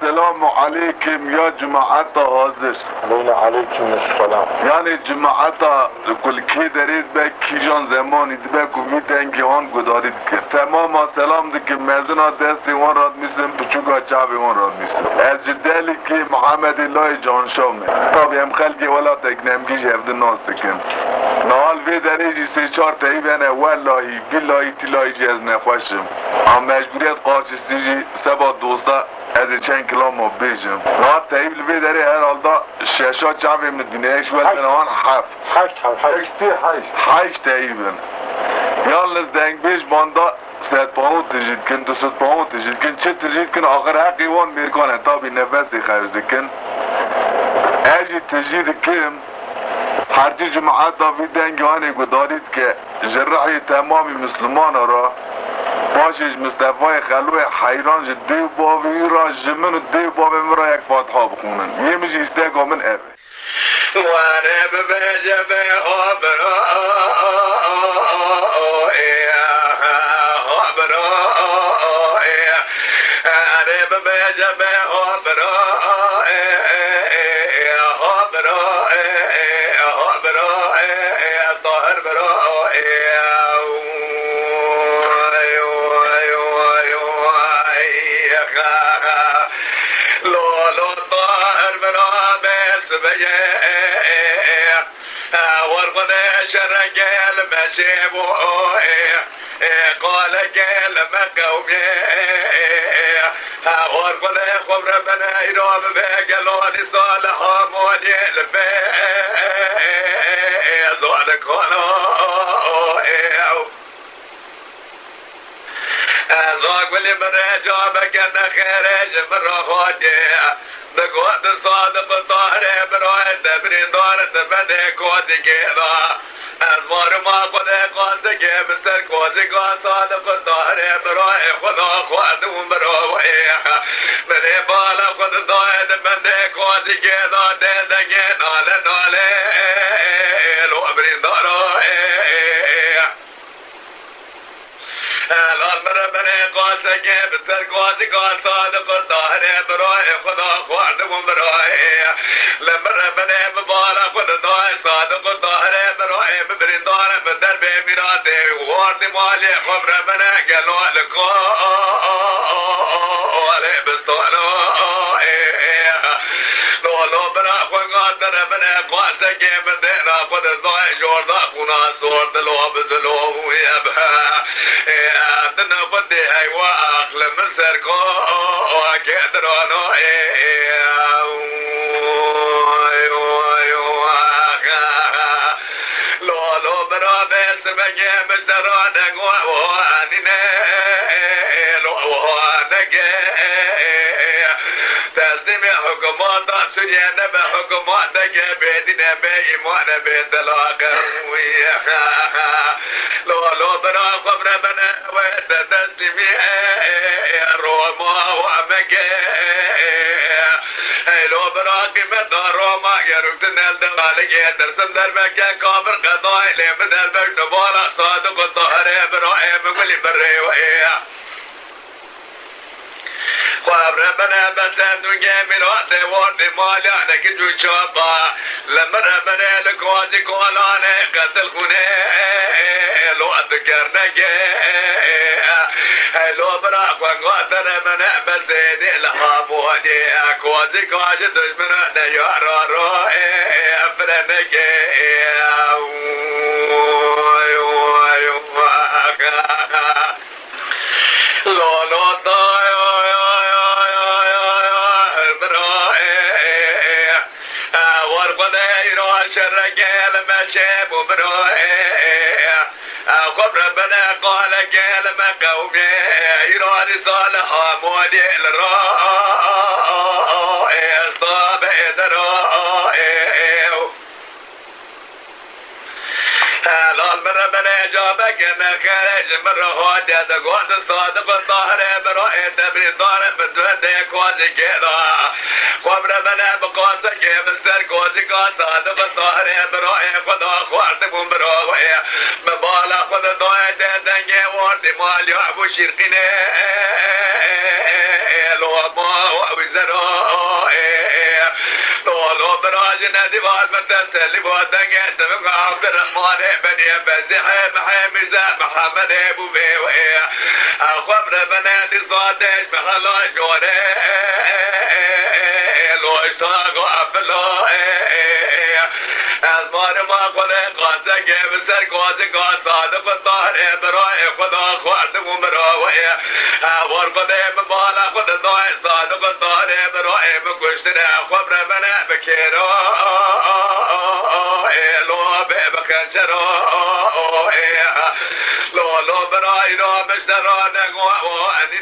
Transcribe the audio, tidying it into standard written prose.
سلام علیکم یا جماعت حاضر. علیکم السلام. یعنی جماعت کل کی درید به کیجان زمانی به کمی دنگیان گدارید که تمام سلام دی که مزنا دستی وان راد میسیم پچوکا چاوی وان راد میسیم از جدالی که محمد الله جانشامه طب هم خلقی ولا تکنمگیش هفته ناس دکن نهال وی دریجی سه چار تایبینه واللهی باللهی تلایی جی از نخوشم هم مجبوریت قارچستی جی سبا دوستا از چند کلام بیجم نه تایب لبی داری هر حال دا ششا چاوی مدینه ایش ولد نوان هشت تایبن یالنز دنگ بیش باندا سید پاهو تجید کن دو ست پاهو تجید کن چه تجید کن آخر حقی وان میرکانه تا بی نفسی خرج دکن ایجی تجید کن هرچی جماعت دا بی دنگ هانی گدارید که جرحی تمامی مسلمان را باشش مصطفی خلوی حیران جه دیو بابی را جمن و دیو بابی مرا یک فاتحه بخونن یه میشه استیقا من اوه وانه ببجبه شرقل مشيبو قال قال ما قومي ورقل خبر بنا يروم بقلوني صالح مودي البي زودك هنا زاق واللي من جابك انا خارج من رخوتي بقوت صادق طاهر بروحت برين دارت بدي كوتي كذا المار ما قد قاس كيف سر كوتي قاس صادق طاهر بروحي خدا خواتم بروحي من بالا خد ضايد بدي كوتي كذا دي ناله ناله لو برين داروحي لال مرا بره قاسه که بسر قاسی قاس صادق طاهر برای خدا خواردم برای لمره بره مبالا خود دای صادق طاهر برای ببرین دارم در بمیراته وارد مالی خبر بره گلال کاله بستانو لولو برا خود قادر بره قاسه که بدینا خود دای جوردا خونا سورد لو بزلو یبها دنا بدي هاي واخل مصر كو كدرانو لولو برا بس بجي مشتران وانينه لو وانك تسليم حكومات سوريا نبى حكومات بيدنا بإيمان بيتلاقى لولو برا خبر بنا وتسلمي روما ومكة لو برا قيمة روما يركتنا الدغالي درسم در مكة كامر قضاء لمن البيت بالا صادق الطهر برائم كل بري وإيه خبر بنا بسندو جامرات وارد مالي عنك جو شابا لمر بنا لكوازي كولاني قتل خوني لو أذكرنك لو براق وقاتل منا بسيدي لحافوني كوازي كوازي دشمنا نيارا روئي أفرنك لولو طايو شرقل مشيب وبروئي خبر بنا قال قال ما قومي يراني صالح مودي الرائي صابئ درائي لال مرة بنا جابك انا خارج مرة هودي دقوات الصادق الطاهر برائي تبري دار بتودي كوازي كذا خبر بنا بقاسة كيف السر كوازي قاسة صادق الطاهر برائي خدا خوارتكم برائي مبالا خدا ضاية دنجي واردي مال يعبو شرقيني لو ما وعبو مشترا لولو براج ندیوار متسلی بودنگه تبقى عبد الرحمن بني بزحم حمزة محمد ابو بيوي خبر بنادي صادش محلا جوري لو اشتاقوا افلو ازمار ما قلن قاسة جيب سر قاسة صادق الطهر براي خدا خواتم مراوي ورقدم بالا خد ضاي صادق الطهر براي مكشتنا خبر بنا بكيرو لو بكشرو لو براي رو مشترا نقوى واني